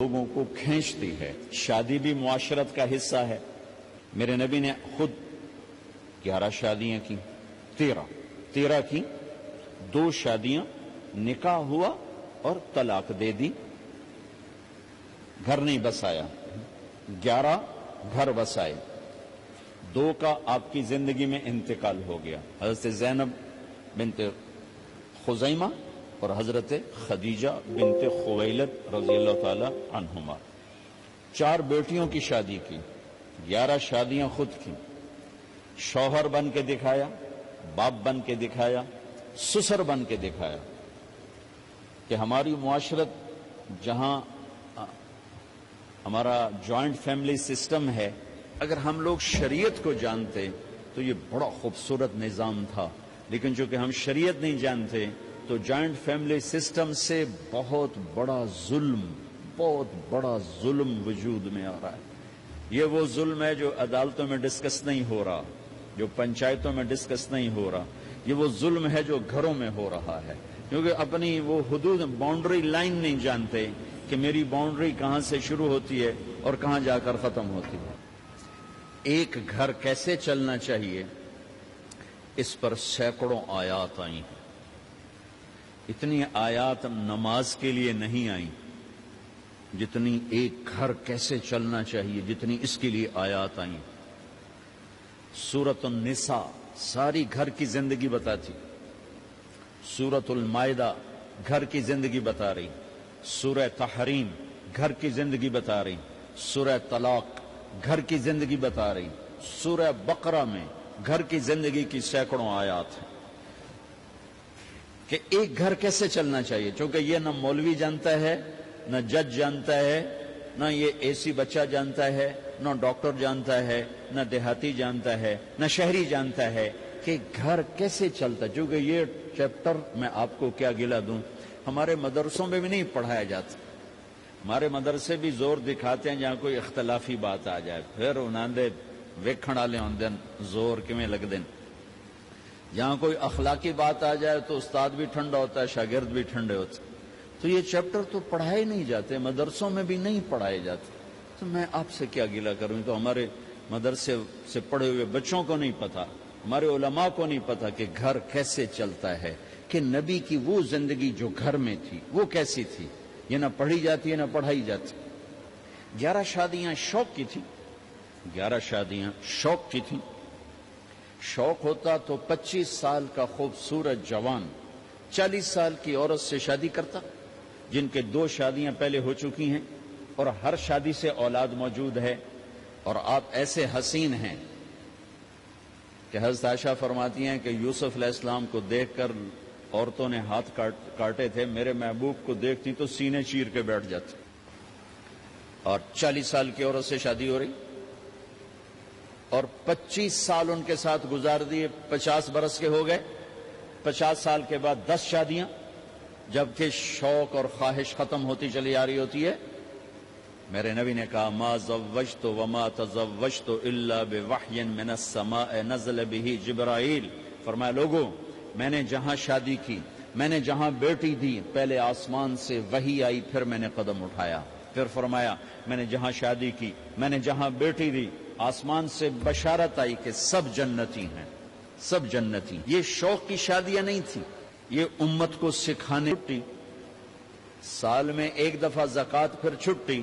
لوگوں کو کھینچتی ہے. شادی بھی معاشرت کا حصہ ہے. میرے نبی نے خود 11 شادیاں کی. 13 کی. 2 شادیاں نکاح ہوا اور طلاق دے دی. گھر نہیں بسایا. 11 گھر بسائے. 2 کا آپ کی زندگی میں انتقال ہو گیا. حضرت زینب بنت خزیمہ اور حضرت خدیجہ بنت خویلد رضی اللہ تعالی عنہما. 4 بیٹیوں کی شادی کی. 11 شادیاں خود کی. شوہر بن کے دکھایا, باپ بن کے دکھایا, سسر بن کے دکھایا کہ ہماری معاشرت جہاں ہمارا جوائنٹ فیملی سسٹم ہے, اگر ہم لوگ شریعت کو جانتے تو یہ بڑا خوبصورت نظام تھا. لیکن چونکہ ہم شریعت نہیں جانتے تو جوائنٹ فیملی سسٹم سے بہت بڑا ظلم وجود میں آ رہا ہے. یہ وہ ظلم ہے جو عدالتوں میں ڈسکس نہیں ہو رہا, جو پنچایتوں میں ڈسکس نہیں ہو رہا. یہ وہ ظلم ہے جو گھروں میں ہو رہا ہے, کیونکہ اپنی وہ حدود باؤنڈری لائن نہیں جانتے کہ میری باؤنڈری کہاں سے شروع ہوتی ہے اور کہاں جا کر ختم ہوتی ہے. ایک گھر کیسے چلنا چاہیے اس پر سینکڑوں آیات آئی ہیں. اتنی آیات نماز کے لیے نہیں آئیں جتنی ایک گھر کیسے چلنا چاہیے, جتنی اس کے لیے آیات آئیں. سورۃ النساء ساری گھر کی زندگی بتاتی. سورۃ المائدہ گھر کی زندگی بتا رہی. سورہ تحریم گھر کی زندگی بتا رہی. سورہ طلاق گھر کی زندگی بتا رہی. سورہ بقرہ میں گھر کی زندگی کی سینکڑوں آیات ہیں کہ ایک گھر کیسے چلنا چاہیے. چونکہ یہ نہ مولوی جانتا ہے, نہ جج جانتا ہے, نہ یہ اے سی بچہ جانتا ہے, نہ ڈاکٹر جانتا ہے, نہ دیہاتی جانتا ہے, نہ شہری جانتا ہے کہ گھر کیسے چلتا. چونکہ یہ چیپٹر میں آپ کو کیا گلا دوں, ہمارے مدرسوں میں بھی نہیں پڑھایا جاتا. ہمارے مدرسے بھی زور دکھاتے ہیں جہاں کوئی اختلافی بات آ جائے, پھر انہاں دے ویکھن والے ہوندے زور کیویں لگدے. جہاں کوئی اخلاقی بات آ جائے تو استاد بھی ٹھنڈا ہوتا ہے, شاگرد بھی ٹھنڈے ہوتے. تو یہ چیپٹر تو پڑھائے نہیں جاتے, مدرسوں میں بھی نہیں پڑھائے جاتے. تو میں آپ سے کیا گلہ کروں, تو ہمارے مدرسے سے پڑھے ہوئے بچوں کو نہیں پتا, ہمارے علماء کو نہیں پتا کہ گھر کیسے چلتا ہے, کہ نبی کی وہ زندگی جو گھر میں تھی وہ کیسی تھی. یہ نہ پڑھی جاتی ہے نہ پڑھائی جاتی. 11 شادیاں شوق کی تھی. 11 شادیاں شوق کی تھیں. شوق ہوتا تو 25 سال کا خوبصورت جوان 40 سال کی عورت سے شادی کرتا, جن کے 2 شادیاں پہلے ہو چکی ہیں اور ہر شادی سے اولاد موجود ہے. اور آپ ایسے حسین ہیں کہ حضرت عائشہ فرماتی ہیں کہ یوسف علیہ السلام کو دیکھ کر عورتوں نے ہاتھ کاٹے تھے, میرے محبوب کو دیکھتی تو سینے چیر کے بیٹھ جاتی. اور 40 سال کی عورت سے شادی ہو رہی اور 25 سال ان کے ساتھ گزار دیے, 50 برس کے ہو گئے. 50 سال کے بعد 10 شادیاں, جبکہ شوق اور خواہش ختم ہوتی چلی آ رہی ہوتی ہے. میرے نبی نے کہا ما زوجت وما تزوجت الا بوحی من السماء نزل به جبرائیل. فرمایا لوگوں, میں نے جہاں شادی کی, میں نے جہاں بیٹی دی, پہلے آسمان سے وحی آئی, پھر میں نے قدم اٹھایا. پھر فرمایا میں نے جہاں شادی کی, میں نے جہاں بیٹی دی, آسمان سے بشارت آئی کہ سب جنتی ہیں, سب جنتی. یہ شوق کی شادیاں نہیں تھی, یہ امت کو سکھانے. چھٹی سال میں 1 دفعہ زکوٰۃ, پھر چھٹی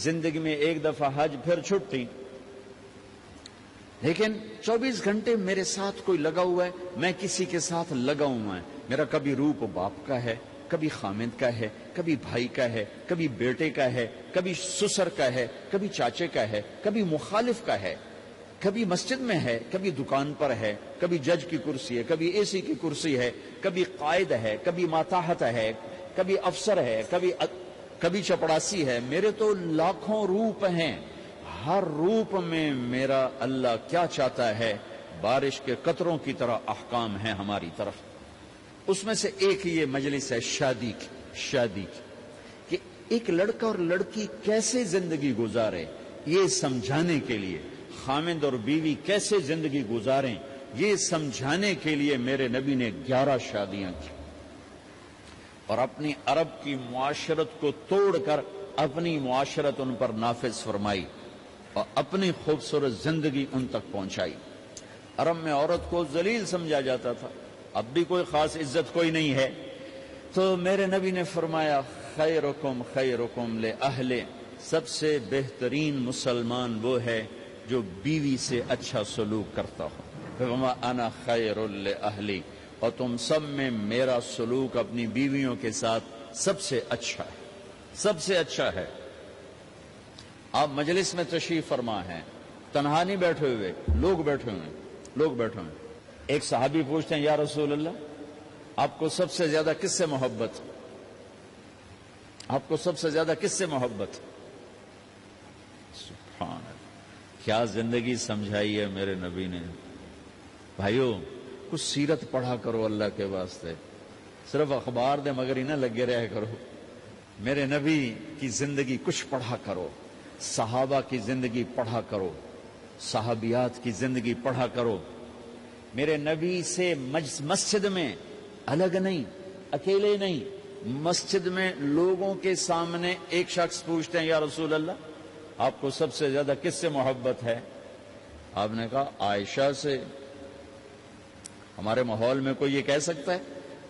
زندگی میں 1 دفعہ حج, پھر چھٹی. لیکن 24 گھنٹے میرے ساتھ کوئی لگا ہوا ہے, میں کسی کے ساتھ لگا ہوا ہے. میرا کبھی روپ باپ کا ہے, کبھی خامد کا ہے, کبھی بھائی کا ہے, کبھی بیٹے کا ہے, کبھی سسر کا ہے, کبھی چاچے کا ہے, کبھی مخالف کا ہے, کبھی مسجد میں ہے, کبھی دکان پر ہے, کبھی جج کی کرسی ہے, کبھی اے سی کی کرسی ہے, کبھی قائد ہے, کبھی ماتحت ہے, کبھی افسر ہے, کبھی چپڑاسی ہے. میرے تو لاکھوں روپ ہیں. ہر روپ میں میرا اللہ کیا چاہتا ہے, بارش کے قطروں کی طرح احکام ہیں ہماری طرف. اس میں سے ایک یہ مجلس ہے شادی کی کہ ایک لڑکا اور لڑکی کیسے زندگی گزارے, یہ سمجھانے کے لیے, خامد اور بیوی کیسے زندگی گزاریں یہ سمجھانے کے لیے میرے نبی نے 11 شادیاں کی. اور اپنی عرب کی معاشرت کو توڑ کر اپنی معاشرت ان پر نافذ فرمائی اور اپنی خوبصورت زندگی ان تک پہنچائی۔ عرب میں عورت کو ذلیل سمجھا جاتا تھا، اب بھی کوئی خاص عزت کوئی نہیں ہے، تو میرے نبی نے فرمایا خیرکم خیرکم لأہلہ، سب سے بہترین مسلمان وہ ہے جو بیوی سے اچھا سلوک کرتا ہو۔ وما انا خیر لأہلی، اور تم سب میں میرا سلوک اپنی بیویوں کے ساتھ سب سے اچھا ہے، سب سے اچھا ہے۔ آپ مجلس میں تشریف فرما ہیں، تنہا نہیں بیٹھے ہوئے، لوگ بیٹھے ہوئے۔ ایک صحابی پوچھتے ہیں یا رسول اللہ آپ کو سب سے زیادہ کس سے محبت؟ آپ کو سب سے زیادہ کس سے محبت؟ سبحان اللہ، کیا زندگی سمجھائی ہے میرے نبی نے۔ بھائیو کچھ سیرت پڑھا کرو اللہ کے واسطے، صرف اخبار دے مگر ہی نہ لگے رہے کرو، میرے نبی کی زندگی کچھ پڑھا کرو، صحابہ کی زندگی پڑھا کرو، صحابیات کی زندگی پڑھا کرو۔ میرے نبی سے مسجد میں الگ نہیں، اکیلے نہیں، مسجد میں لوگوں کے سامنے ایک شخص پوچھتے ہیں یا رسول اللہ آپ کو سب سے زیادہ کس سے محبت ہے؟ آپ نے کہا عائشہ سے۔ ہمارے ماحول میں کوئی یہ کہہ سکتا ہے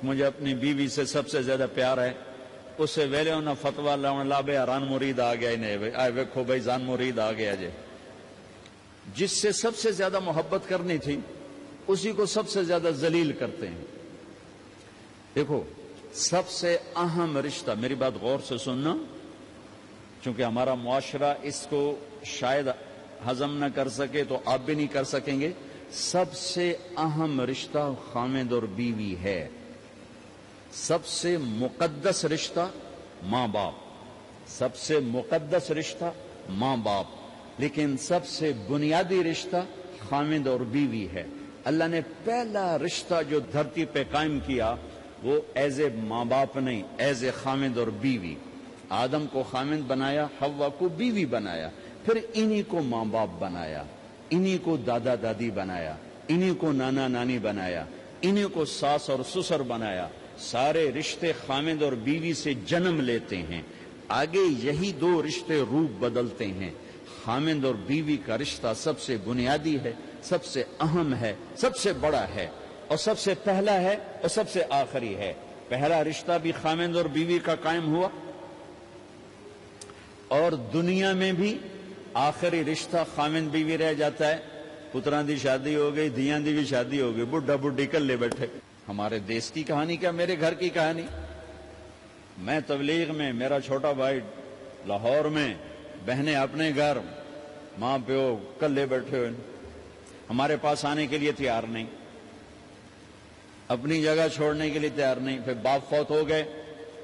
مجھے اپنی بیوی سے سب سے زیادہ پیار ہے؟ اس سے ویلے انہیں فتویٰ لا بے ران مرید آ گیا انہیں آئے ویکھو بھائی زان مرید آ گیا جے۔ جس سے سب سے زیادہ محبت کرنی تھی اسی کو سب سے زیادہ ذلیل کرتے ہیں۔ دیکھو سب سے اہم رشتہ، میری بات غور سے سننا چونکہ ہمارا معاشرہ اس کو شاید ہضم نہ کر سکے تو آپ بھی نہیں کر سکیں گے، سب سے اہم رشتہ خامد اور بیوی ہے، سب سے مقدس رشتہ ماں باپ، سب سے مقدس رشتہ ماں باپ، لیکن سب سے بنیادی رشتہ خامد اور بیوی ہے۔ اللہ نے پہلا رشتہ جو دھرتی پہ قائم کیا وہ ایز اے ماں باپ نہیں، ایز اے خامد اور بیوی۔ آدم کو خامد بنایا، حوا کو بیوی بنایا، پھر انہی کو ماں باپ بنایا، انہی کو دادا دادی بنایا، انہی کو نانا نانی بنایا، انہی کو ساس اور سسر بنایا۔ سارے رشتے خامد اور بیوی سے جنم لیتے ہیں، آگے یہی دو رشتے روپ بدلتے ہیں۔ خامد اور بیوی کا رشتہ سب سے بنیادی ہے، سب سے اہم ہے، سب سے بڑا ہے، اور سب سے پہلا ہے اور سب سے آخری ہے۔ پہلا رشتہ بھی خامد اور بیوی کا قائم ہوا، اور دنیا میں بھی آخری رشتہ خامد بیوی رہ جاتا ہے۔ پتران دی شادی ہو گئی، دیاں دی بھی شادی ہو گئی، بڈھا بڈھی کلے بیٹھے۔ ہمارے دیس کی کہانی کیا، میرے گھر کی کہانی۔ میں تبلیغ میں، میرا چھوٹا بھائی لاہور میں، بہنیں اپنے گھر، ماں پیو کلے بیٹھے ہوئے، ہمارے پاس آنے کے لیے تیار نہیں، اپنی جگہ چھوڑنے کے لیے تیار نہیں۔ پھر باپ فوت ہو گئے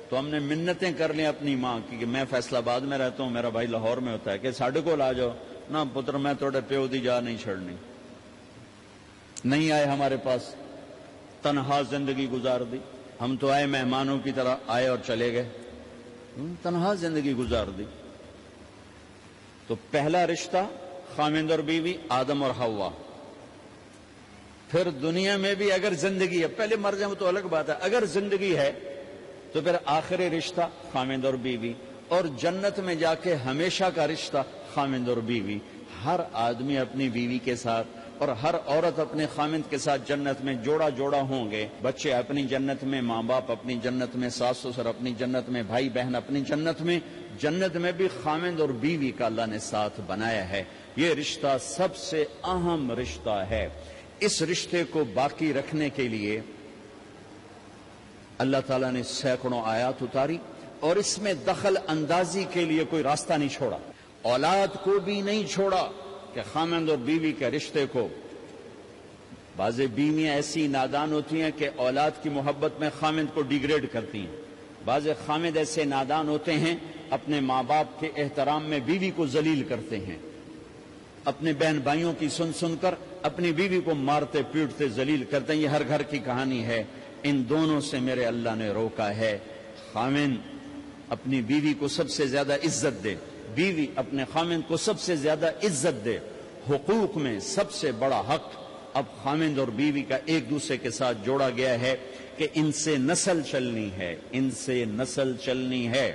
تو ہم نے منتیں کر لی اپنی ماں کی کہ میں فیصل آباد میں رہتا ہوں، میرا بھائی لاہور میں ہوتا ہے، کہ ساڈے کو لا جاؤ نہ پتر، میں توڑے پیو دی جا نہیں چھڑنی۔ نہیں آئے ہمارے پاس، تنہا زندگی گزار دی۔ ہم تو آئے مہمانوں کی طرح آئے اور چلے گئے، تنہا زندگی گزار دی۔ تو پہلا رشتہ خامد اور بیوی، آدم اور حوا۔ پھر دنیا میں بھی اگر زندگی ہے، پہلے مر جائیں تو الگ بات ہے، اگر زندگی ہے تو پھر آخری رشتہ خامد اور بیوی، اور جنت میں جا کے ہمیشہ کا رشتہ خامد اور بیوی۔ ہر آدمی اپنی بیوی کے ساتھ اور ہر عورت اپنے خامد کے ساتھ جنت میں جوڑا جوڑا ہوں گے۔ بچے اپنی جنت میں، ماں باپ اپنی جنت میں، ساس سسر اپنی جنت میں، بھائی بہن اپنی جنت میں۔ جنت میں بھی خامد اور بیوی کا اللہ نے ساتھ بنایا ہے۔ یہ رشتہ سب سے اہم رشتہ ہے۔ اس رشتے کو باقی رکھنے کے لیے اللہ تعالیٰ نے سینکڑوں آیات اتاری، اور اس میں دخل اندازی کے لیے کوئی راستہ نہیں چھوڑا، اولاد کو بھی نہیں چھوڑا کہ خامد اور بیوی کے رشتے کو۔ بعض بیویاں ایسی نادان ہوتی ہیں کہ اولاد کی محبت میں خامد کو ڈیگریڈ کرتی ہیں، بعض خامد ایسے نادان ہوتے ہیں اپنے ماں باپ کے احترام میں بیوی کو ذلیل کرتے ہیں، اپنے بہن بھائیوں کی سن سن کر اپنی بیوی کو مارتے پیٹتے ذلیل کرتے ہیں۔ یہ ہر گھر کی کہانی ہے۔ ان دونوں سے میرے اللہ نے روکا ہے۔ خامد اپنی بیوی کو سب سے زیادہ عزت دے، بیوی اپنے خامد کو سب سے زیادہ عزت دے۔ حقوق میں سب سے بڑا حق اب خامد اور بیوی کا ایک دوسرے کے ساتھ جوڑا گیا ہے کہ ان سے نسل چلنی ہے، ان سے نسل چلنی ہے۔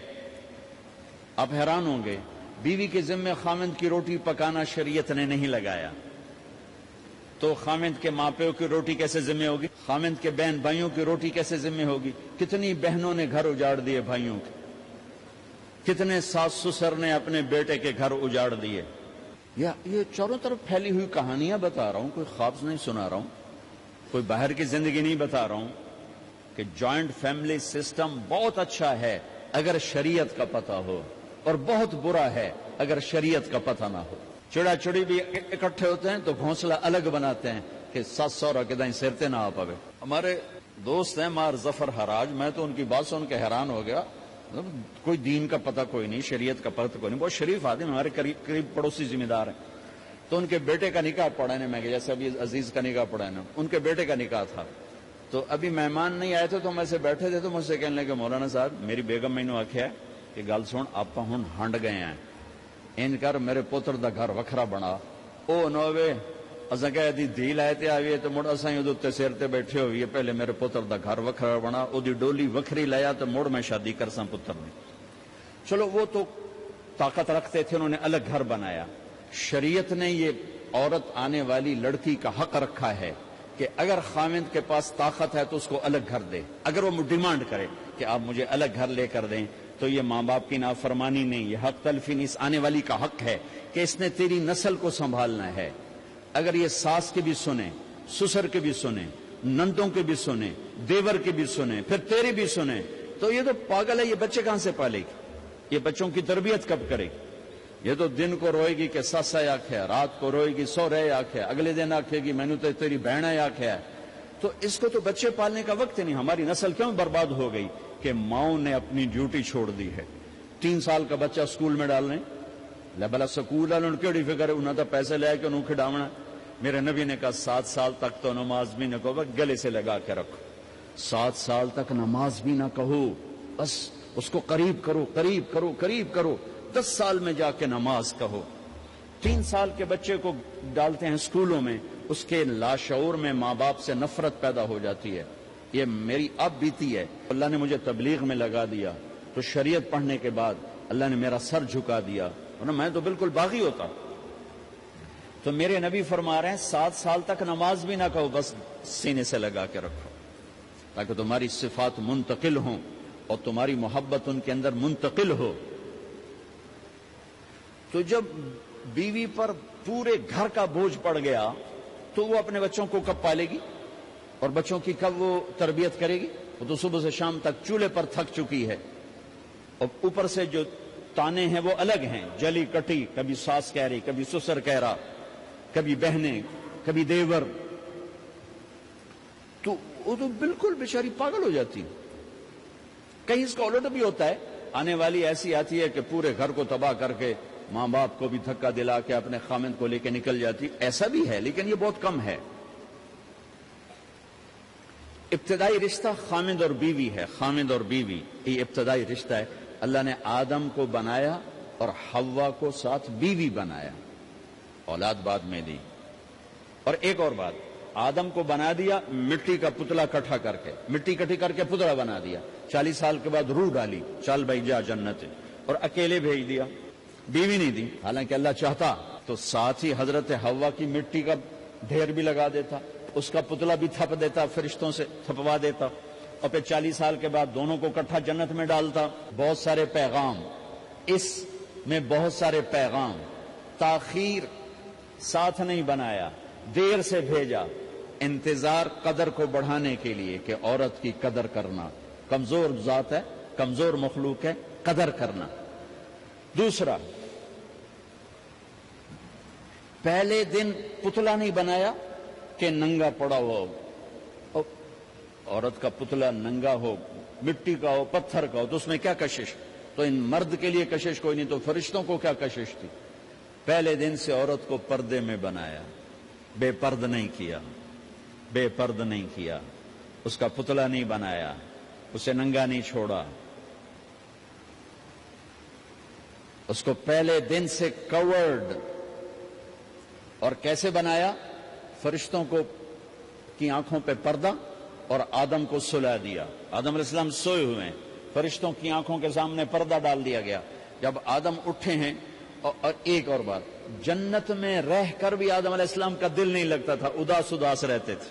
آپ حیران ہوں گے، بیوی کے ذمے خامند کی روٹی پکانا شریعت نے نہیں لگایا، تو خامند کے ماں پیو کی روٹی کیسے ذمہ ہوگی؟ خامند کے بہن بھائیوں کی روٹی کیسے ذمہ ہوگی؟ کتنی بہنوں نے گھر اجاڑ دیے بھائیوں کے، کتنے ساس سسر نے اپنے بیٹے کے گھر اجاڑ دیے۔ یہ چاروں طرف پھیلی ہوئی کہانیاں بتا رہا ہوں، کوئی خواب نہیں سنا رہا ہوں، کوئی باہر کی زندگی نہیں بتا رہا ہوں، کہ جوائنٹ فیملی سسٹم بہت اچھا ہے اگر شریعت کا پتہ ہو، اور بہت برا ہے اگر شریعت کا پتہ نہ ہو۔ چڑا چڑی بھی اکٹھے ہوتے ہیں تو گھونسلہ الگ بناتے ہیں کہ ساس سورا کے دائیں سرتے نہ آ پاوے۔ ہمارے دوست ہیں مار ظفر حراج، میں تو ان کی بات سن کے حیران ہو گیا، کوئی دین کا پتہ کوئی نہیں، شریعت کا پتہ کوئی نہیں، بہت شریف آدمی، ہمارے قریب پڑوسی ذمہ دار ہیں۔ تو ان کے بیٹے کا نکاح پڑھانے میں گیا، جیسے ابھی عزیز کا نکاح پڑھانا، ان کے بیٹے کا نکاح تھا، تو ابھی مہمان نہیں آئے تھے، تو میں سے بیٹھے تھے، تو مجھ سے کہنے لگے مولانا صاحب میری بیگم میں نے آخیا کہ گل سن آپ ہن ہنڈ گئے ہیں، ان کر میرے پوتر دا گھر وکھرا بنا، او نوے اساں کہے دی دھی لائے تے آئیے تو مڑ اساں اودے تے سر تے بیٹھے ہوئیے، پہلے میرے پوتر دا گھر وکھرا بنا، او دی ڈولی وکھری لایا تو مڑ میں شادی کرساں پتر نے۔ چلو وہ تو طاقت رکھتے تھے، انہوں نے الگ گھر بنایا۔ شریعت نے یہ عورت آنے والی لڑکی کا حق رکھا ہے کہ اگر خامند کے پاس طاقت ہے تو اس کو الگ گھر دے، اگر وہ ڈیمانڈ کرے کہ آپ مجھے الگ گھر لے کر دیں، تو یہ ماں باپ کی نافرمانی نہیں، یہ حق تلفی نہیں، اس آنے والی کا حق ہے کہ اس نے تیری نسل کو سنبھالنا ہے۔ اگر یہ ساس کے بھی سنیں، سسر کے بھی سنیں، نندوں کے بھی سنیں، دیور کے بھی سنیں، پھر تیرے بھی سنیں، تو یہ تو پاگل ہے، یہ بچے کہاں سے پالے گی؟ یہ بچوں کی تربیت کب کرے گی؟ یہ تو دن کو روئے گی کہ سس ہے آکھے، رات کو روئے گی سو رہے آکھے، اگلے دن آکھے گی میں نے تو تیری بہن ہے آکھے ہے۔ تو اس کو تو بچے پالنے کا وقت نہیں۔ ہماری نسل کیوں برباد ہو گئی؟ کہ ماؤں نے اپنی ڈیوٹی چھوڑ دی ہے۔ 3 سال کا بچہ سکول میں ڈالنے لے، بلا سکول والوں کیڑی فکر ہے، انہوں نے پیسے لے کے انہوں کھڈاونا۔ میرے نبی نے کہا 7 سال تک تو نماز بھی نہ کہو، گلے سے لگا کے رکھو، 7 سال تک نماز بھی نہ کہو، بس اس کو قریب کرو قریب کرو قریب کرو، 10 سال میں جا کے نماز کہو۔ 3 سال کے بچے کو ڈالتے ہیں اسکولوں میں، اس کے لاشعور میں ماں باپ سے نفرت پیدا ہو جاتی ہے۔ یہ میری اب بیتی ہے، اللہ نے مجھے تبلیغ میں لگا دیا تو شریعت پڑھنے کے بعد اللہ نے میرا سر جھکا دیا، ورنہ میں تو بالکل باغی ہوتا۔ تو میرے نبی فرما رہے ہیں 7 سال تک نماز بھی نہ کہو، بس سینے سے لگا کے رکھو، تاکہ تمہاری صفات منتقل ہوں اور تمہاری محبت ان کے اندر منتقل ہو۔ تو جب بیوی پر پورے گھر کا بوجھ پڑ گیا تو وہ اپنے بچوں کو کب پالے گی اور بچوں کی کب وہ تربیت کرے گی؟ وہ تو صبح سے شام تک چولہے پر تھک چکی ہے، اور اوپر سے جو تانے ہیں وہ الگ ہیں، جلی کٹی، کبھی ساس کہہ رہی، کبھی سسر کہہ رہا، کبھی بہنیں، کبھی دیور، تو وہ تو بالکل بیچاری پاگل ہو جاتی۔ کہیں اس کا الٹ بھی ہوتا ہے، آنے والی ایسی آتی ہے کہ پورے گھر کو تباہ کر کے ماں باپ کو بھی دھکا دلا کے اپنے خامند کو لے کے نکل جاتی، ایسا بھی ہے لیکن یہ بہت کم ہے۔ ابتدائی رشتہ خامند اور بیوی ہے، خامند اور بیوی یہ ابتدائی رشتہ ہے۔ اللہ نے آدم کو بنایا اور حوا کو ساتھ بیوی بنایا، اولاد بعد میں دی۔ اور ایک اور بات، آدم کو بنا دیا مٹی کا پتلا کٹھا کر کے، مٹی کٹھی کر کے پتلا بنا دیا، 40 سال کے بعد روح ڈالی، چل بھائی جا جنت، اور اکیلے بھیج دیا، بیوی نہیں دی۔ حالانکہ اللہ چاہتا تو ساتھ ہی حضرت حوا کی مٹی کا ڈھیر بھی لگا دیتا، اس کا پتلا بھی تھپ دیتا، فرشتوں سے تھپوا دیتا، اور پھر 40 سال کے بعد دونوں کو اکٹھا جنت میں ڈالتا۔ بہت سارے پیغام، اس میں بہت سارے پیغام، تاخیر ساتھ نہیں بنایا، دیر سے بھیجا، انتظار قدر کو بڑھانے کے لیے کہ عورت کی قدر کرنا، کمزور ذات ہے، کمزور مخلوق ہے، قدر کرنا۔ دوسرا، پہلے دن پتلا نہیں بنایا کہ ننگا پڑا ہو، عورت کا پتلا ننگا ہو، مٹی کا ہو، پتھر کا ہو، تو اس میں کیا کشش؟ تو ان مرد کے لیے کشش کوئی نہیں، تو فرشتوں کو کیا کشش تھی؟ پہلے دن سے عورت کو پردے میں بنایا، بے پرد نہیں کیا، بے پرد نہیں کیا، اس کا پتلا نہیں بنایا، اسے ننگا نہیں چھوڑا، اس کو پہلے دن سے کورڈ۔ اور کیسے بنایا؟ فرشتوں کو کی آنکھوں پہ پردہ اور آدم کو سلا دیا۔ آدم علیہ السلام سوئے ہوئے ہیں، فرشتوں کی آنکھوں کے سامنے پردہ ڈال دیا گیا، جب آدم اٹھے ہیں، اور ایک اور بات، جنت میں رہ کر بھی آدم علیہ السلام کا دل نہیں لگتا تھا، اداس اداس رہتے تھے.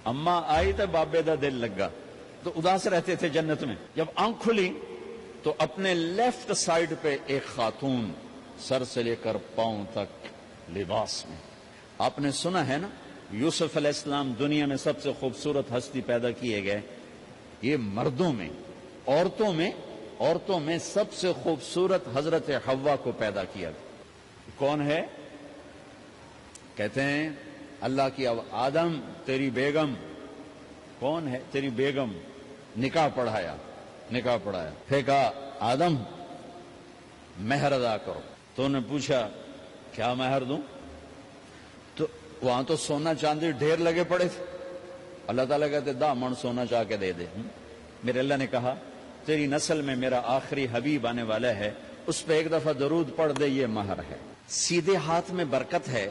اماں آئی تو بابے دا دل لگا، تو اداس رہتے تھے جنت میں. جب آنکھ کھلی تو اپنے لیفٹ سائڈ پہ ایک خاتون سر سے لے کر پاؤں تک لباس میں. آپ نے سنا ہے نا، یوسف علیہ السلام دنیا میں سب سے خوبصورت ہستی پیدا کیے گئے. یہ مردوں میں، عورتوں میں سب سے خوبصورت حضرت حوا کو پیدا کیا. کون ہے؟ کہتے ہیں اللہ کی آدم تیری بیگم. کون ہے تیری بیگم؟ نکاح پڑھایا. پھر کہا آدم مہر ادا کرو. تو انہوں نے پوچھا کیا مہر دوں؟ تو وہاں تو سونا چاندی ڈھیر لگے پڑے تھے. اللہ تعالیٰ کہتے دا من سونا چاہ کے دے دے. میرے اللہ نے کہا تیری نسل میں میرا آخری حبیب آنے والا ہے، اس پہ ایک دفعہ درود پڑھ دے، یہ مہر ہے. سیدھے ہاتھ میں برکت ہے.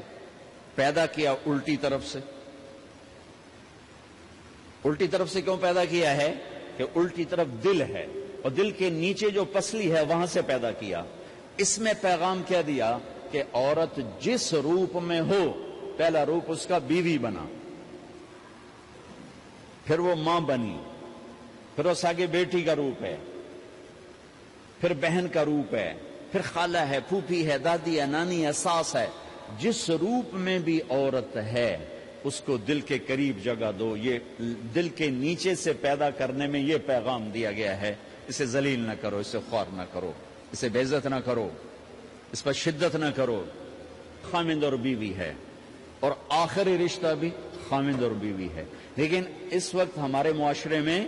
پیدا کیا الٹی طرف سے. الٹی طرف سے کیوں پیدا کیا ہے؟ کہ الٹی طرف دل ہے، اور دل کے نیچے جو پسلی ہے وہاں سے پیدا کیا. اس میں پیغام کیا دیا کہ عورت جس روپ میں ہو، پہلا روپ اس کا بیوی بنا، پھر وہ ماں بنی، پھر اس آگے بیٹی کا روپ ہے، پھر بہن کا روپ ہے، پھر خالہ ہے، پھوپھی ہے، دادی ہے، نانی ہے، ساس ہے. جس روپ میں بھی عورت ہے اس کو دل کے قریب جگہ دو. یہ دل کے نیچے سے پیدا کرنے میں یہ پیغام دیا گیا ہے. اسے ذلیل نہ کرو، اسے خوار نہ کرو، اسے بے عزت نہ کرو، اس پر شدت نہ کرو. خامند اور بیوی ہے، اور آخری رشتہ بھی خامند اور بیوی ہے. لیکن اس وقت ہمارے معاشرے میں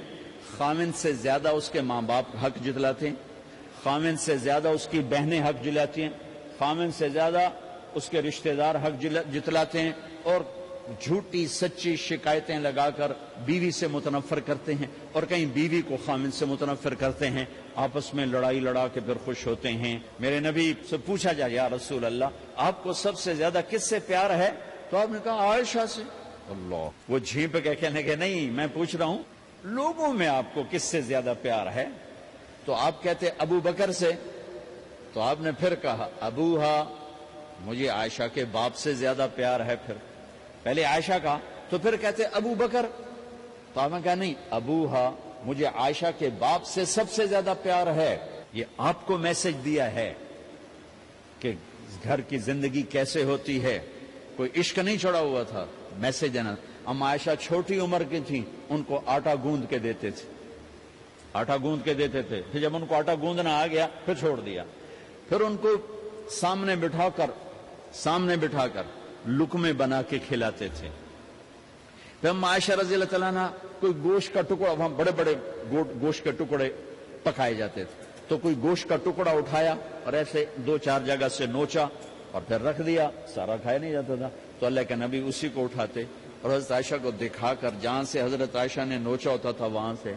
خامند سے زیادہ اس کے ماں باپ حق جتلاتے ہیں، خامند سے زیادہ اس کی بہنیں حق جلاتی ہیں، خامند سے زیادہ اس کے رشتہ دار حق جتلاتے ہیں، اور جھوٹی سچی شکایتیں لگا کر بیوی سے متنفر کرتے ہیں، اور کہیں بیوی کو خامند سے متنفر کرتے ہیں. آپس میں لڑائی لڑا کے پھر خوش ہوتے ہیں. میرے نبی سے پوچھا جائے یا رسول اللہ آپ کو سب سے زیادہ کس سے پیار ہے؟ تو آپ نے کہا عائشہ سے. اللہ، وہ جھینپ کے کہنے کے نہیں، میں پوچھ رہا ہوں لوگوں میں آپ کو کس سے زیادہ پیار ہے؟ تو آپ کہتے ابو بکر سے. تو آپ نے پھر کہا ابوہا، مجھے عائشہ کے باپ سے زیادہ پیار ہے. پھر پہلے عائشہ کا، تو پھر کہتے ابو بکر. تو آپ نے کہا نہیں، ابوہا، مجھے عائشہ کے باپ سے سب سے زیادہ پیار ہے. یہ آپ کو میسج دیا ہے کہ گھر کی زندگی کیسے ہوتی ہے. کوئی عشق نہیں چڑھا ہوا تھا، میسج دینا. ام عائشہ چھوٹی عمر کی تھی، ان کو آٹا گوندھ کے دیتے تھے، پھر جب ان کو آٹا گوندھنا آ گیا پھر چھوڑ دیا. پھر ان کو سامنے بٹھا کر لقمے بنا کے کھلاتے تھے. پھر ام عائشہ رضی اللہ تعالیٰ عنہ کوئی گوشت کا ٹکڑا، وہاں بڑے بڑے گوشت کے ٹکڑے پکائے جاتے تھے، تو کوئی گوشت کا ٹکڑا اٹھایا اور ایسے 2-4 جگہ سے نوچا اور پھر رکھ دیا. سارا کھایا نہیں جاتا تھا، تو اللہ کے نبی اسی کو اٹھاتے اور حضرت عائشہ کو دکھا کر جہاں سے حضرت عائشہ نے نوچا ہوتا تھا وہاں سے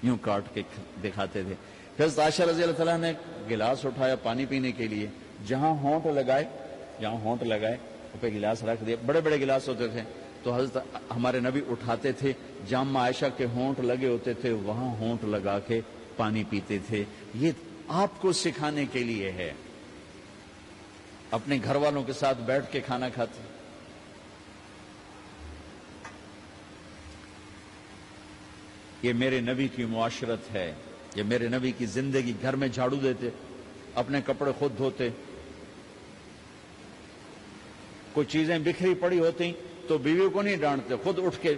یوں کاٹ کے دکھاتے تھے. پھر حضرت عائشہ رضی اللہ تعالیٰ نے گلاس اٹھایا پانی پینے کے لیے، جہاں ہونٹ لگائے پہ گلاس رکھ دیا. بڑے بڑے گلاس ہوتے تھے، تو حضرت ہمارے نبی اٹھاتے تھے، جہاں عائشہ کے ہونٹ لگے ہوتے تھے وہاں ہونٹ لگا کے پانی پیتے تھے. یہ آپ کو سکھانے کے لیے ہے. اپنے گھر والوں کے ساتھ بیٹھ کے کھانا کھاتے. یہ میرے نبی کی معاشرت ہے، یہ میرے نبی کی زندگی. گھر میں جھاڑو دیتے، اپنے کپڑے خود دھوتے. کوئی چیزیں بکھری پڑی ہوتی تو بیوی کو نہیں ڈانٹتے، خود اٹھ کے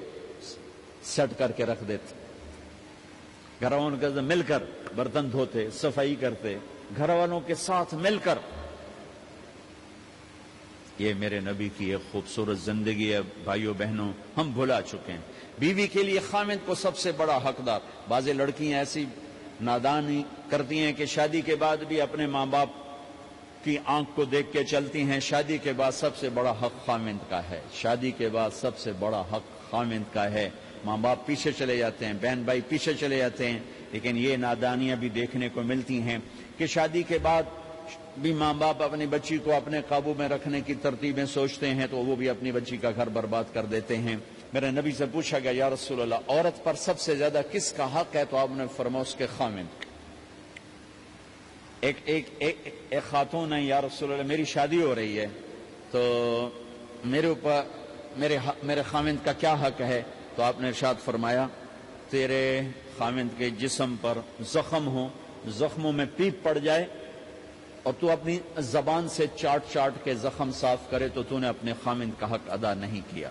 سیٹ کر کے رکھ دیتے. گھر والوں کے ساتھ مل کر برتن دھوتے، صفائی کرتے، گھر والوں کے ساتھ مل کر. یہ میرے نبی کی ایک خوبصورت زندگی ہے. بھائیوں بہنوں، ہم بھلا چکے ہیں. بیوی کے لیے خامند کو سب سے بڑا حقدار. بعض لڑکیاں ایسی نادانی کرتی ہیں کہ شادی کے بعد بھی اپنے ماں باپ کی آنکھ کو دیکھ کے چلتی ہیں. شادی کے بعد سب سے بڑا حق خامند کا ہے. شادی کے بعد سب سے بڑا حق خامند کا ہے. ماں باپ پیچھے چلے جاتے ہیں، بہن بھائی پیچھے چلے جاتے ہیں. لیکن یہ نادانیاں بھی دیکھنے کو ملتی ہیں کہ شادی کے بعد بھی ماں باپ اپنی بچی کو اپنے قابو میں رکھنے کی ترتیبیں سوچتے ہیں تو وہ بھی اپنی بچی کا گھر برباد کر دیتے ہیں. میرے نبی سے پوچھا گیا یا رسول اللہ عورت پر سب سے زیادہ کس کا حق ہے؟ تو آپ نے فرمایا اس کے خامند. ایک خاتون ہے، یا رسول اللہ میری شادی ہو رہی ہے تو میرے اوپر میرے خاوند کا کیا حق ہے؟ تو آپ نے ارشاد فرمایا تیرے خاوند کے جسم پر زخم ہو، زخموں میں پیپ پڑ جائے اور تو اپنی زبان سے چاٹ چاٹ کے زخم صاف کرے تو نے اپنے خاوند کا حق ادا نہیں کیا۔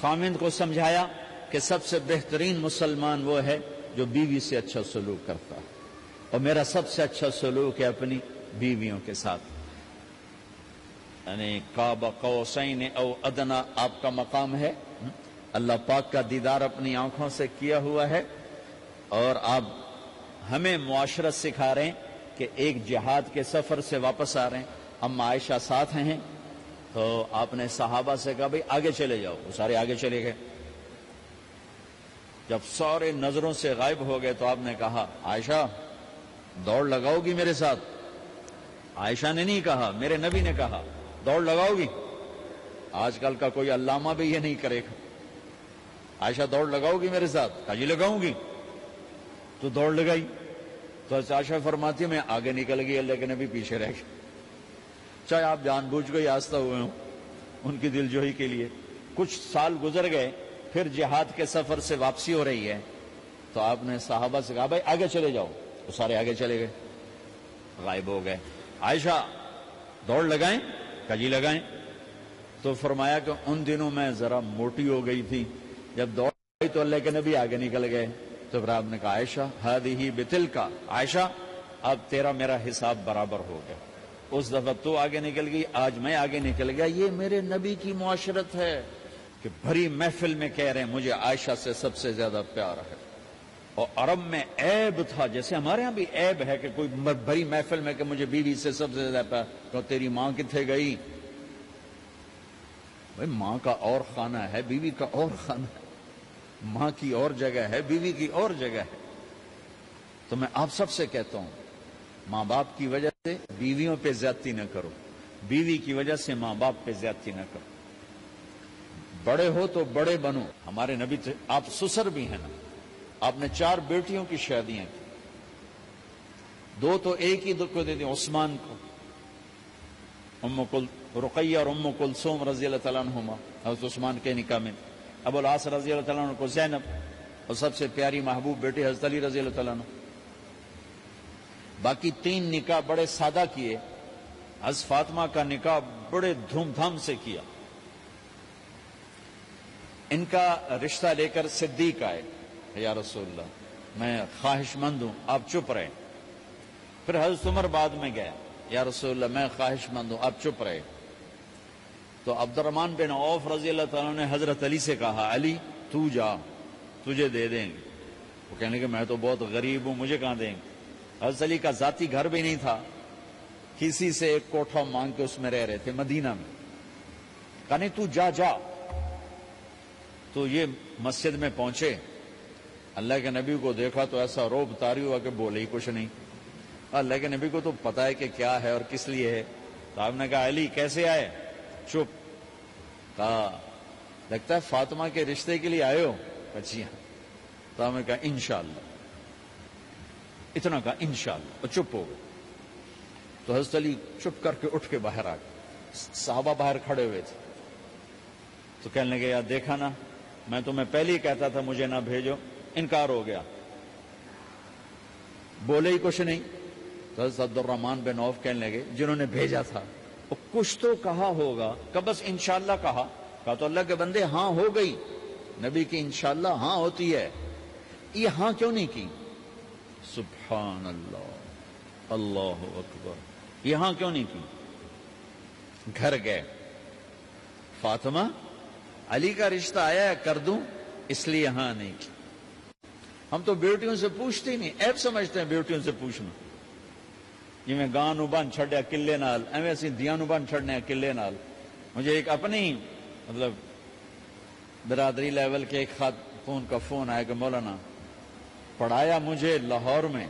خاوند کو سمجھایا کہ سب سے بہترین مسلمان وہ ہے جو بیوی سے اچھا سلوک کرتا ہے، اور میرا سب سے اچھا سلوک ہے اپنی بیویوں کے ساتھ، یعنی قاب قوسین او ادنا آپ کا مقام ہے، اللہ پاک کا دیدار اپنی آنکھوں سے کیا ہوا ہے، اور آپ ہمیں معاشرت سکھا رہے ہیں کہ ایک جہاد کے سفر سے واپس آ رہے ہیں، اما عائشہ ساتھ ہیں، تو آپ نے صحابہ سے کہا بھئی آگے چلے جاؤ، وہ سارے آگے چلے گئے۔ جب سارے نظروں سے غائب ہو گئے تو آپ نے کہا عائشہ دوڑ لگاؤ گی میرے ساتھ؟ عائشہ نے نہیں کہا، میرے نبی نے کہا دوڑ لگاؤ گی؟ آج کل کا کوئی علامہ بھی یہ نہیں کرے گا، عائشہ دوڑ لگاؤ گی میرے ساتھ؟ کہا جی لگاؤں گی، تو دوڑ لگائی۔ تو عائشہ فرماتی میں آگے نکل گئی، اللہ کے نبی پیچھے رہ گئے، چاہے آپ جان بوجھ کے آستہ ہوئے ہوں ان کی دلجوئی کے لیے۔ کچھ سال گزر گئے، پھر جہاد کے سفر سے واپسی ہو رہی ہے، تو آپ نے صحابہ سے کہا بھائی آگے چلے جاؤ، تو سارے آگے چلے گئے، غائب ہو گئے۔ عائشہ دوڑ لگائیں؟ کہا جی لگائیں۔ تو فرمایا کہ ان دنوں میں ذرا موٹی ہو گئی تھی، جب دوڑ گئی تو اللہ کے نبی آگے نکل گئے، تو پھر آپ نے کہا عائشہ ہذہ بتلک، عائشہ اب تیرا میرا حساب برابر ہو گیا، اس دفعہ تو آگے نکل گئی، آج میں آگے نکل گیا۔ یہ میرے نبی کی معاشرت ہے کہ بھری محفل میں کہہ رہے ہیں مجھے عائشہ سے سب سے زیادہ پیار ہے، اور عرب میں عیب تھا، جیسے ہمارے ہاں بھی عیب ہے کہ کوئی بھری محفل میں کہ مجھے بیوی سے سب سے زیادہ پیار، تو تیری ماں کتنے گئی؟ بھائی ماں کا اور خانہ ہے، بیوی کا اور خانہ ہے، ماں کی اور جگہ ہے، بیوی کی اور جگہ ہے۔ تو میں آپ سب سے کہتا ہوں ماں باپ کی وجہ سے بیویوں پہ زیادتی نہ کرو، بیوی کی وجہ سے ماں باپ پہ زیادتی نہ کرو، بڑے ہو تو بڑے بنو۔ ہمارے نبی تھے، آپ سسر بھی ہیں نا، آپ نے 4 بیٹیوں کی شادیاں کی، 2 تو ایک ہی کو دے دیں عثمان کو، رقیہ اور ام کلثوم رضی اللہ تعالیٰ عنہما، حضرت عثمان کے نکاح میں، ابو العاص رضی اللہ تعالیٰ عنہ کو زینب، اور سب سے پیاری محبوب بیٹی حضرت علی رضی اللہ تعالیٰ عنہ۔ باقی 3 نکاح بڑے سادہ کیے، حضرت فاطمہ کا نکاح بڑے دھوم دھام سے کیا۔ ان کا رشتہ لے کر صدیق آئے، یا رسول اللہ میں خواہش مند ہوں، آپ چپ رہے۔ پھر حضرت عمر بعد میں گیا، یا رسول اللہ میں خواہش مند ہوں، آپ چپ رہے۔ تو عبد الرحمن بن عوف رضی اللہ تعالیٰ نے حضرت علی سے کہا علی تو جا، تجھے دے دیں گے۔ وہ کہنے کہ میں تو بہت غریب ہوں، مجھے کہاں دیں گے؟ حضرت علی کا ذاتی گھر بھی نہیں تھا، کسی سے ایک کوٹھا مانگ کے اس میں رہ رہے تھے مدینہ میں۔ کہا نہیں تو جا جا۔ تو یہ مسجد میں پہنچے، اللہ کے نبی کو دیکھا تو ایسا روب طاری ہوا کہ بولے ہی کچھ نہیں۔ اللہ کے نبی کو تو پتا ہے کہ کیا ہے اور کس لیے ہے۔ تو آپ نے کہا علی کیسے آئے؟ چپ۔ کہا لگتا ہے فاطمہ کے رشتے کے لیے آئے ہو؟ کہا جی ہاں۔ تو ہم نے کہا انشاءاللہ، اتنا کہا انشاءاللہ، اور چپ ہو گئے۔ تو حضرت علی چپ کر کے اٹھ کے باہر آ گئے، صحابہ باہر کھڑے ہوئے تھے۔ تو کہنے لگے یار دیکھا نا، میں تمہیں پہلے ہی کہتا تھا مجھے نہ بھیجو، انکار ہو گیا، بولے ہی کچھ نہیں۔ تو حضرت عبد الرحمن بن عوف کہنے لگے جنہوں نے بھیجا تھا وہ کچھ تو کہا ہوگا، کہ بس انشاءاللہ کہا تو اللہ کے بندے ہاں ہو گئی، نبی کی انشاءاللہ ہاں ہوتی ہے، یہ ہاں کیوں نہیں کی؟ سبحان اللہ، اللہ اکبر، یہ ہاں کیوں نہیں کی؟ گھر گئے، فاطمہ علی کا رشتہ آیا ہے کر دوں، اس لیے ہاں نہیں کی۔ ہم تو بیٹیوں سے پوچھتے ہی نہیں، عیب سمجھتے ہیں بیٹیوں سے پوچھنا، جی میں گاں نو بن چھڑیا قلعے نال، ایویں اسی دیاں نو بن چھڑنے قلعے نال۔ مجھے ایک اپنی مطلب برادری لیول کے ایک خاتون کا فون آیا کہ مولانا پڑھایا مجھے لاہور میں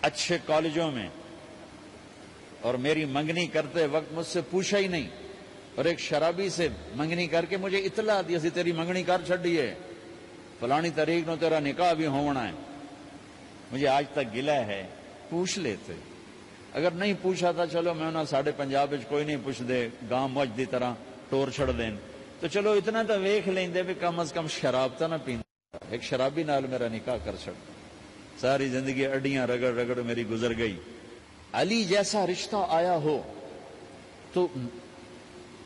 اچھے کالجوں میں، اور میری منگنی کرتے وقت مجھ سے پوچھا ہی نہیں، اور ایک شرابی سے منگنی کر کے مجھے اطلاع دی سی تیری منگنی کر چھڑی ہے۔ فلانی تاریخ نو تیرا نکاح بھی ہونا ہے. مجھے آج تک گلا ہے, پوچھ لیتے. اگر نہیں پوچھا تھا چلو میں انہاں ساڈے پنجاب وچ کوئی نہیں پوچھ دے, گاں مجھ دی طرح ٹور چھڑ دین, تو چلو اتنا تو ویکھ لیندے بھی کم از کم شراب تو نہ پیندا. ایک شرابی نال میرا نکاح کر چھڑ. ساری زندگی اڈیاں رگڑ رگڑ میری گزر گئی. علی جیسا رشتہ آیا ہو تو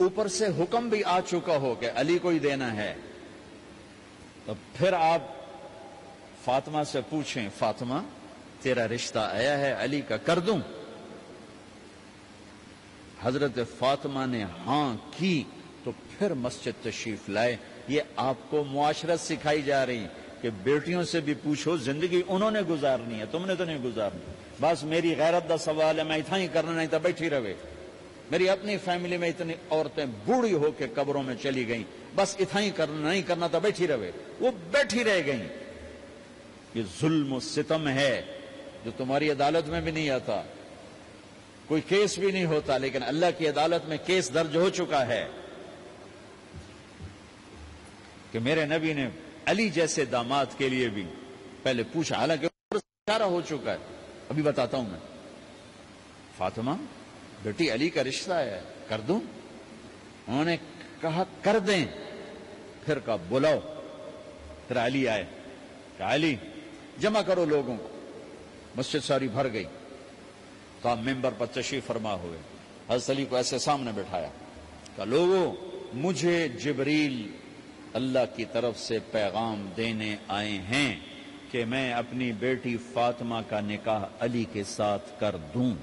اوپر سے حکم بھی آ چکا ہو کہ علی کو ہی دینا ہے, تو پھر آپ فاطمہ سے پوچھیں, فاطمہ تیرا رشتہ آیا ہے علی کا, کر دوں؟ حضرت فاطمہ نے ہاں کی تو پھر مسجد تشریف لائے. یہ آپ کو معاشرت سکھائی جا رہی کہ بیٹیوں سے بھی پوچھو, زندگی انہوں نے گزارنی ہے, تم نے تو نہیں گزارنی. بس میری غیرت دا سوال ہے, میں اتنا ہی کرنا, نہیں تو بیٹھی رہے. میری اپنی فیملی میں اتنی عورتیں بوڑھی ہو کے قبروں میں چلی گئیں, بس اتنا ہی کرنا, نہیں کرنا تو بیٹھی رہے. وہ بیٹھی رہ گئیں. یہ ظلم و ستم ہے جو تمہاری عدالت میں بھی نہیں آتا, کوئی کیس بھی نہیں ہوتا, لیکن اللہ کی عدالت میں کیس درج ہو چکا ہے کہ میرے نبی نے علی جیسے داماد کے لیے بھی پہلے پوچھا, حالانکہ اشارہ ہو چکا ہے. ابھی بتاتا ہوں میں. فاطمہ بیٹی علی کا رشتہ ہے, کر دوں؟ انہوں نے کہا کر دیں. پھر کہا بلاؤ. پھر علی آئے, کہا علی جمع کرو لوگوں کو. مسجد ساری بھر گئی. تو آپ ممبر پر تشریف فرما ہوئے. حضرت علی کو ایسے سامنے بٹھایا, کہا لوگوں مجھے جبریل اللہ کی طرف سے پیغام دینے آئے ہیں کہ میں اپنی بیٹی فاطمہ کا نکاح علی کے ساتھ کر دوں.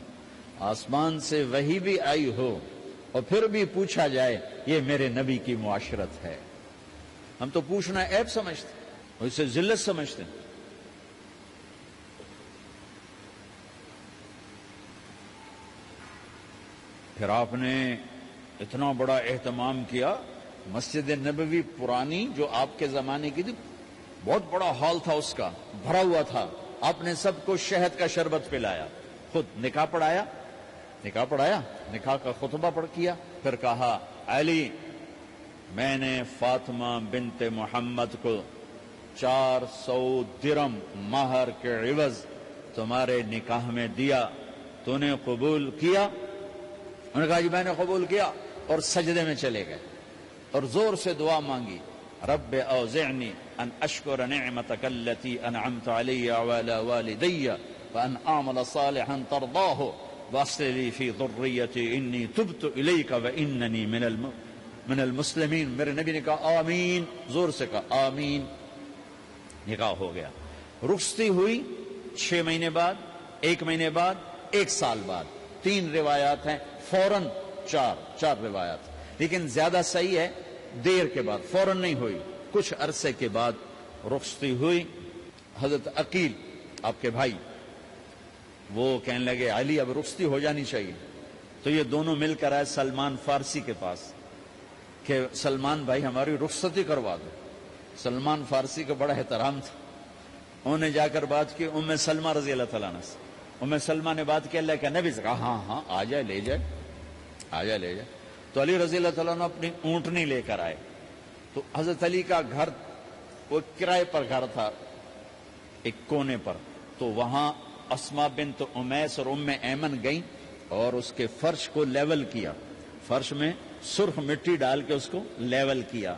آسمان سے وحی بھی آئی ہو اور پھر بھی پوچھا جائے, یہ میرے نبی کی معاشرت ہے. ہم تو پوچھنا عیب سمجھتے, اور اسے ذلت سمجھتے ہیں. پھر آپ نے اتنا بڑا اہتمام کیا. مسجد نبوی پرانی جو آپ کے زمانے کی تھی, بہت بڑا ہال تھا, اس کا بھرا ہوا تھا. آپ نے سب کو شہد کا شربت پلایا, خود نکاح پڑھایا, نکاح کا خطبہ پڑھ کیا. پھر کہا علی میں نے فاطمہ بنت محمد کو 400 درم مہر کے عوض تمہارے نکاح میں دیا, تو نے قبول کیا؟ انہوں نے کہا جی میں نے قبول کیا, اور سجدے میں چلے گئے اور زور سے دعا مانگی, رب اوزعنی ان اشکر نعمتک التی انعمت علی وعلی والدی وان اعمل صالحا ترضاہ واصلح لی فی ذریتی انی تبت الیک واننی من المسلمین. میرے نبی نے کہا آمین, زور سے کہا آمین. نکاح ہو گیا. رخصتی ہوئی 6 مہینے بعد, 1 مہینے بعد, 1 سال بعد. 3 روایات ہیں, فوراً 4 روایات, لیکن زیادہ صحیح ہے دیر کے بعد, فوراً نہیں ہوئی. کچھ عرصے کے بعد رخصتی ہوئی. حضرت عقیل آپ کے بھائی وہ کہنے لگے علی اب رخصتی ہو جانی چاہیے. تو یہ دونوں مل کر آئے سلمان فارسی کے پاس کہ سلمان بھائی ہماری رخصتی کروا دو. سلمان فارسی کا بڑا احترام تھا. انہوں نے جا کر بات کی ام سلمہ رضی اللہ تعالیٰ عنہ سے. ام سلمہ نے بات کی اللہ کے نبی سے, کہا ہاں آ جائے, لے جائے. تو علی رضی اللہ تعالیٰ عنہ اپنی اونٹنی لے کر آئے. تو حضرت علی کا گھر وہ کرائے پر گھر تھا ایک کونے پر, تو وہاں اسما بنت امیس اور ام ایمن گئیں اور اس کے فرش کو لیول کیا. فرش میں سرخ مٹی ڈال کے اس کو لیول کیا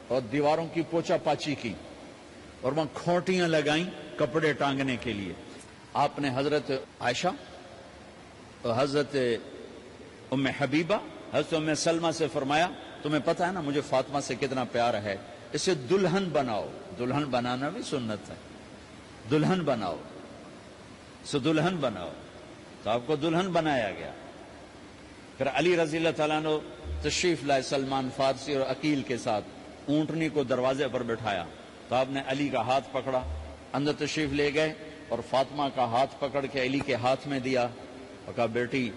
اور دیواروں کی پوچا پاچی کی, اور وہاں کھوٹیاں لگائیں کپڑے ٹانگنے کے لیے. آپ نے حضرت عائشہ اور حضرت ام حبیبہ, حضرت ام سلمہ سے فرمایا تمہیں پتہ ہے نا مجھے فاطمہ سے کتنا پیار ہے, اسے دلہن بناؤ. دلہن بنانا بھی سنت ہے, دلہن بناؤ, دلہن بناؤ. تو آپ کو دلہن بنایا گیا. پھر علی رضی اللہ تعالیٰ عنہ تشریف لائے سلمان فارسی اور عقیل کے ساتھ. اونٹنی کو دروازے پر بٹھایا تو آپ نے علی کا ہاتھ پکڑا, اندر تشریف لے گئے اور فاطمہ کا ہاتھ پکڑ کے علی کے ہاتھ میں دیا اور کہا بیٹی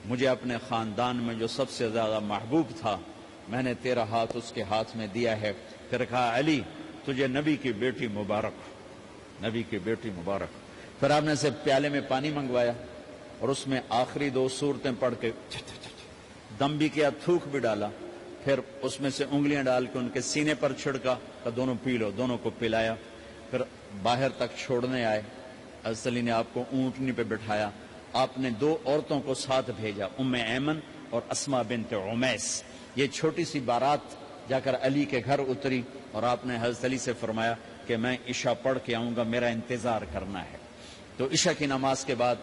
مجھے اپنے خاندان میں جو سب سے زیادہ محبوب تھا میں نے تیرا ہاتھ اس کے ہاتھ میں دیا ہے. پھر کہا علی تجھے نبی کی بیٹی مبارک, نبی کی بیٹی مبارک. پھر آپ نے سے پیالے میں پانی منگوایا اور اس میں آخری 2 سورتیں پڑھ کے دم بھی کیا, تھوک بھی ڈالا پھر اس میں سے انگلیاں ڈال کے ان کے سینے پر چھڑکا کہ دونوں پی لو، دونوں کو پلایا. پھر باہر تک چھوڑنے آئے. حضرت علی نے آپ کو اونٹنی پہ بٹھایا. آپ نے 2 عورتوں کو ساتھ بھیجا، ام ایمن اور اسما بنت عمیس. یہ چھوٹی سی بارات جا کر علی کے گھر اتری اور آپ نے حضرت علی سے فرمایا کہ میں عشاء پڑھ کے آؤں گا، میرا انتظار کرنا ہے. تو عشاء کی نماز کے بعد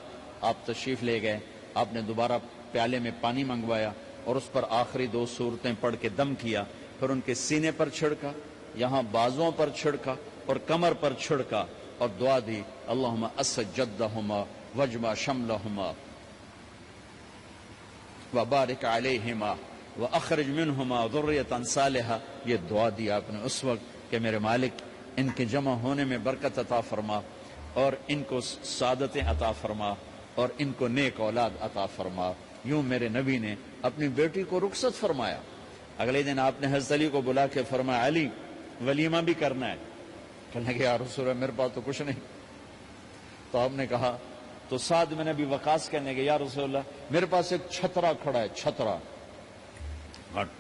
آپ تشریف لے گئے. آپ نے دوبارہ پیالے میں پانی منگوایا اور اس پر آخری 2 سورتیں پڑھ کے دم کیا. پھر ان کے سینے پر چھڑکا، یہاں بازوؤں پر چھڑکا اور کمر پر چھڑکا اور دعا دی، اللہم اسد جدہما وجمع شملہما وبارک علیہما واخرج منہما ذریۃ صالحہ. یہ دعا دی آپ نے اس وقت کہ میرے مالک ان کے جمع ہونے میں برکت عطا فرما اور ان کو سعادتیں عطا فرما اور ان کو نیک اولاد عطا فرما. یوں میرے نبی نے اپنی بیٹی کو رخصت فرمایا. اگلے دن آپ نے حضرت علی کو بلا کے فرمایا، علی ولیمہ بھی کرنا ہے. کہنے لگے یا رسول اللہ میرے پاس تو کچھ نہیں. تو آپ نے کہا، تو سعد بن ابی وقاص کہنے لگے یا رسول اللہ میرے پاس ایک چھترا کھڑا ہے، چھترا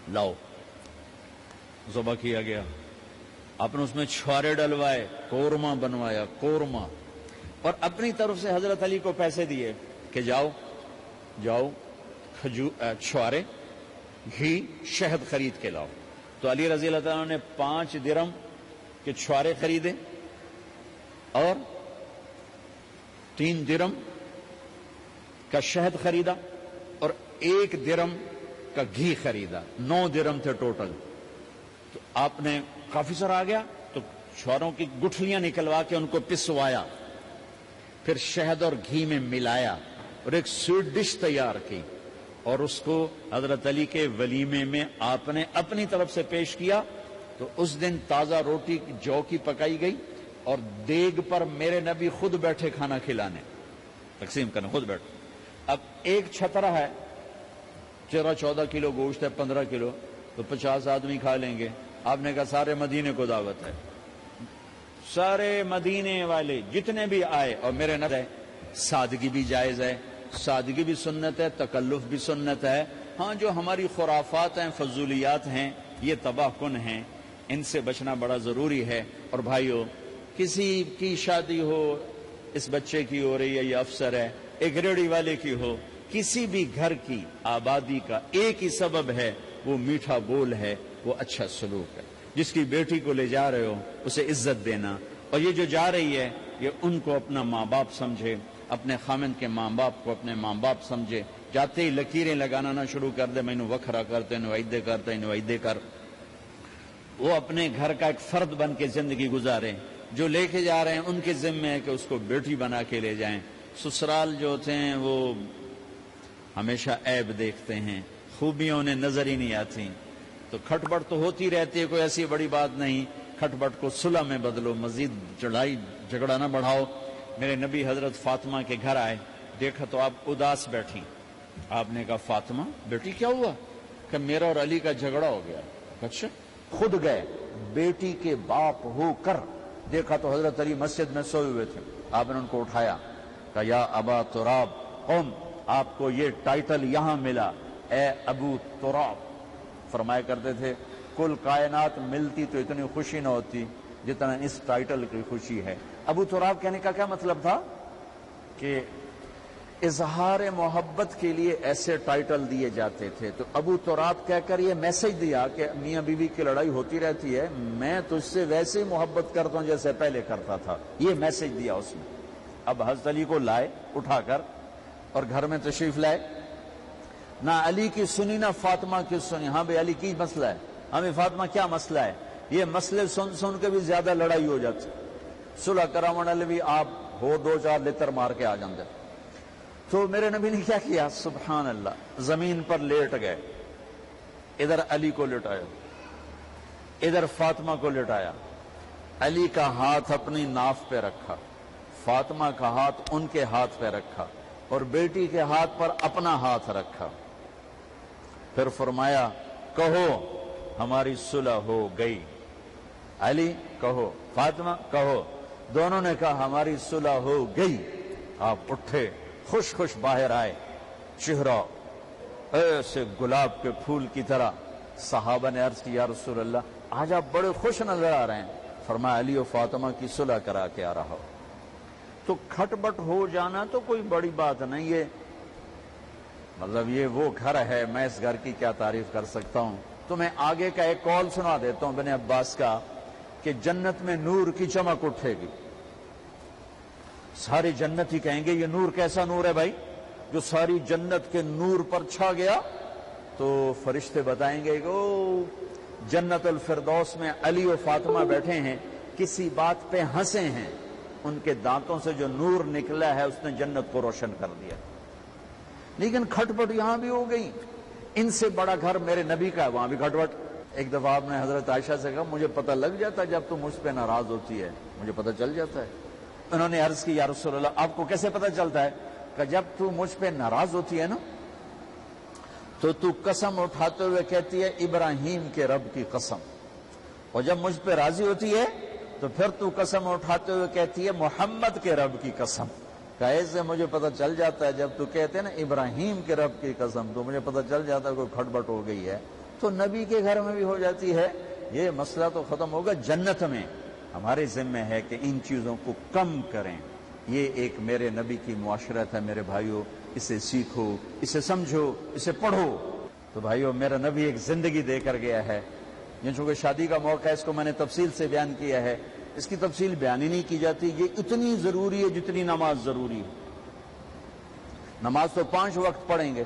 لاؤ. ذبح کیا گیا. آپ نے اس میں چھوارے ڈلوائے، قورمہ بنوایا، قورمہ. اور اپنی طرف سے حضرت علی کو پیسے دیے کہ جاؤ چھوارے، گھی، شہد خرید کے لاؤ. تو علی رضی اللہ تعالیٰ نے 5 درم کے چھوارے خریدے اور 3 درم کا شہد خریدا اور 1 درم کا گھی خریدا. 9 درم تھے ٹوٹل. تو آپ نے کافی سارا آ گیا تو چھواروں کی گٹھلیاں نکلوا کے ان کو پسوایا، پھر شہد اور گھی میں ملایا اور ایک سویٹ ڈش تیار کی اور اس کو حضرت علی کے ولیمے میں آپ نے اپنی طرف سے پیش کیا. تو اس دن تازہ روٹی جو کی پکائی گئی اور دیگ پر میرے نبی خود بیٹھے کھانا کھلانے، تقسیم کرنے خود بیٹھے. اب ایک چھترا ہے، 14 کلو گوشت ہے، 15 کلو، تو 50 آدمی کھا لیں گے. آپ نے کہا سارے مدینے کو دعوت ہے، سارے مدینے والے جتنے بھی آئے. اور میرے نبی سادگی بھی جائز ہے، سادگی بھی سنت ہے، تکلف بھی سنت ہے. ہاں جو ہماری خرافات ہیں، فضولیات ہیں، یہ تباہ کن ہیں، ان سے بچنا بڑا ضروری ہے. اور بھائیو، کسی کی شادی ہو، اس بچے کی ہو رہی ہے، یہ افسر ہے، ایک ریڑھی والے کی ہو، کسی بھی گھر کی آبادی کا ایک ہی سبب ہے، وہ میٹھا بول ہے، وہ اچھا سلوک ہے. جس کی بیٹی کو لے جا رہے ہو اسے عزت دینا. اور یہ جو جا رہی ہے یہ ان کو اپنا ماں باپ سمجھے، اپنے خامند کے ماں باپ کو اپنے ماں باپ سمجھے. جاتے ہی لکیریں لگانا نہ شروع کر دے، میں انہوں وکھرا کرتے انہوں عیدے کرتے انہوں عیدے کر. وہ اپنے گھر کا ایک فرد بن کے زندگی گزاریں. جو لے کے جا رہے ہیں ان کے ذمے ہے کہ اس کو بیٹی بنا کے لے جائیں. سسرال جو ہوتے ہیں وہ ہمیشہ عیب دیکھتے ہیں، خوبیاں انہیں نظر ہی نہیں آتی. تو کھٹ بٹ تو ہوتی رہتی ہے، کوئی ایسی بڑی بات نہیں. کھٹ بٹ کو صلح میں بدلو، مزید جھگڑا نہ بڑھاؤ. میرے نبی حضرت فاطمہ کے گھر آئے، دیکھا تو آپ اداس بیٹھی. آپ نے کہا فاطمہ بیٹی کیا ہوا؟ کہ میرا اور علی کا جھگڑا ہو گیا. اچھا. خود گئے بیٹی کے باپ ہو کر، دیکھا تو حضرت علی مسجد میں سوئے ہوئے تھے. آپ نے ان کو اٹھایا، کہا یا ابا تراب قم، آپ کو یہ ٹائٹل یہاں ملا، اے ابو تراب. فرمایا کرتے تھے کل کائنات ملتی تو اتنی خوشی نہ ہوتی جتنا اس ٹائٹل کی خوشی ہے. ابو تراب کہنے کا کیا مطلب تھا کہ اظہار محبت کے لیے ایسے ٹائٹل دیے جاتے تھے. تو ابو تراب کہہ کر یہ میسج دیا کہ میاں بیوی کی لڑائی ہوتی رہتی ہے، میں تجھ سے ویسے ہی محبت کرتا ہوں جیسے پہلے کرتا تھا. یہ میسج دیا اس نے. اب حضرت علی کو لائے اٹھا کر اور گھر میں تشریف لائے. نہ علی کی سنی نہ فاطمہ کی سنی. ہاں بھائی علی کی مسئلہ ہے، ہمیں فاطمہ کیا مسئلہ ہے. یہ مسئلے سن سن کے بھی زیادہ لڑائی ہو جاتی. صلح کراون والے بھی آپ ہو 2-4 لتر مار کے آ جاندے. تو میرے نبی نے کیا کیا، سبحان اللہ، زمین پر لیٹ گئے. ادھر علی کو لٹایا، ادھر فاطمہ کو لٹایا. علی کا ہاتھ اپنی ناف پہ رکھا، فاطمہ کا ہاتھ ان کے ہاتھ پہ رکھا اور بیٹی کے ہاتھ پر اپنا ہاتھ رکھا. پھر فرمایا کہو ہماری صلح ہو گئی. علی کہو، فاطمہ کہو. دونوں نے کہا ہماری صلح ہو گئی. آپ اٹھے، خوش خوش باہر آئے، چہرہ ایسے گلاب کے پھول کی طرح صحابہ نے عرض کی یا رسول اللہ آج آپ بڑے خوش نظر آ رہے ہیں. فرمایا علی و فاطمہ کی صلح کرا کے آ رہا ہو. تو کھٹ بٹ ہو جانا تو کوئی بڑی بات نہیں ہے، مطلب یہ وہ گھر ہے، میں اس گھر کی کیا تعریف کر سکتا ہوں. تو میں آگے کا ایک قول سنا دیتا ہوں ابن عباس کا کہ جنت میں نور کی چمک اٹھے گی. ساری جنت ہی کہیں گے یہ نور کیسا نور ہے بھائی جو ساری جنت کے نور پر چھا گیا. تو فرشتے بتائیں گے کہ او جنت الفردوس میں علی و فاطمہ بیٹھے ہیں، کسی بات پہ ہنسے ہیں، ان کے دانتوں سے جو نور نکلا ہے اس نے جنت کو روشن کر دیا. لیکن کھٹ پٹ یہاں بھی ہو گئی. ان سے بڑا گھر میرے نبی کا ہے، وہاں بھی کھٹ پٹ. ایک دفعہ آپ نے حضرت عائشہ سے کہا مجھے پتہ لگ جاتا ہے جب تم مجھ پہ ناراض ہوتی ہے، مجھے پتہ چل جاتا ہے. انہوں نے عرض کی یا رسول اللہ آپ کو کیسے پتہ چلتا ہے؟ کہ جب تو مجھ پہ ناراض ہوتی ہے نا تو قسم اٹھاتے ہوئے کہتی ہے ابراہیم کے رب کی قسم، اور جب مجھ پہ راضی ہوتی ہے تو پھر تو قسم اٹھاتے ہوئے کہتی ہے محمد کے رب کی قسم. ایسے مجھے پتہ چل جاتا ہے جب تو کہتے ہیں نا ابراہیم کے رب کی قسم تو مجھے پتہ چل جاتا ہے کوئی کھٹ بٹ ہو گئی ہے. تو نبی کے گھر میں بھی ہو جاتی ہے. یہ مسئلہ تو ختم ہوگا. جنت میں ہمارے ذمہ ہے کہ ان چیزوں کو کم کریں. یہ ایک میرے نبی کی معاشرت ہے میرے بھائیوں، اسے سیکھو، اسے سمجھو، اسے پڑھو. تو بھائیوں میرا نبی ایک زندگی دے کر گیا ہے. یہ چونکہ شادی کا موقع ہے اس کو میں نے تفصیل سے بیان کیا ہے، اس کی تفصیل بیان ہی نہیں کی جاتی. یہ اتنی ضروری ہے جتنی نماز ضروری ہے. نماز تو 5 وقت پڑھیں گے،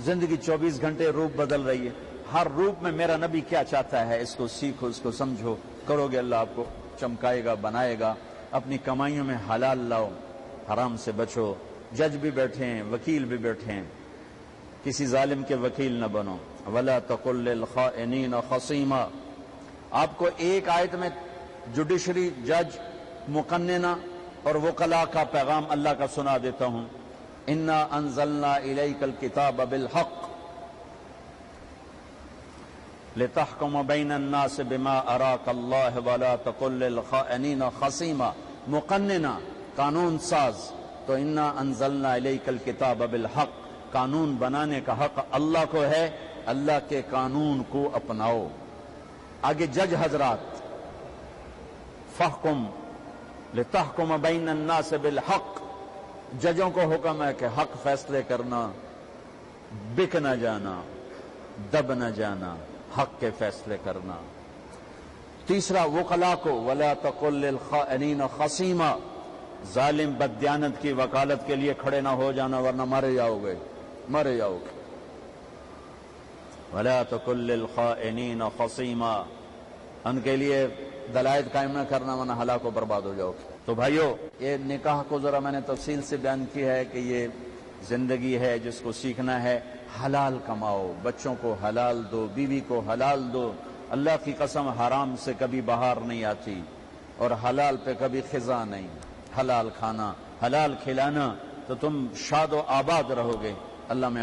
زندگی 24 گھنٹے روپ بدل رہی ہے. ہر روپ میں میرا نبی کیا چاہتا ہے اس کو سیکھو، اس کو سمجھو. کرو گے اللہ آپ کو چمکائے گا، بنائے گا. اپنی کمائیوں میں حلال لاؤ، حرام سے بچو. جج بھی بیٹھے ہیں، وکیل بھی بیٹھے ہیں، کسی ظالم کے وکیل نہ بنو. وَلَا تَقُلْ لِلْخَائِنِينَ خَصِيمًا. آپ کو ایک آیت میں جوڈیشری، جج، مقننہ اور وکلاء کا پیغام اللہ کا سنا دیتا ہوں. اِنَّا أَنزَلْنَا إِلَيْكَ الْكِتَابَ بِالْحَقِّ لِتَحْكُمَ بَيْنَ النَّاسِ بِمَا أَرَاكَ اللَّهُ وَلَا تَقُلْ لِلْخَائِنِينَ خَصِيمًا. مقننہ، قانون ساز. تو اِنَّا أَنزَلْنَا إِلَيْكَ الْكِتَابَ بِالْحَقِّ. قانون بنانے کا حق اللہ کو ہے، اللہ کے قانون کو اپناؤ. آگے جج حضرات، فَحْكُمْ لِتَحْكُمَ بَيْنَ النَّاسِ بِالْحَقِّ. ججوں کو حکم ہے کہ حق فیصلے کرنا، بک نہ جانا، دب نہ جانا، حق کے فیصلے کرنا. تیسرا وکلاء کو وَلَا تَقُلْ لِلْخَائِنِينَ خَصِيمًا. ظالم بددیانت کی وکالت کے لیے کھڑے نہ ہو جانا ورنہ مارے جاؤ گے، مارے جاؤ گے. وَلَا تَقُلْ لِلْخَائِنِينَ خَصِيمًا. ان کے لیے دلائل قائم نہ کرنا ورنہ ہلاک و برباد ہو جاؤ گے. تو بھائیو یہ نکاح کو ذرا میں نے تفصیل سے بیان کی ہے کہ یہ زندگی ہے جس کو سیکھنا ہے. حلال کماؤ، بچوں کو حلال دو، بیوی کو حلال دو. اللہ کی قسم حرام سے کبھی بہار نہیں آتی اور حلال پہ کبھی خزاں نہیں. حلال کھانا، حلال کھلانا تو تم شاد و آباد رہو گے. اللہ میں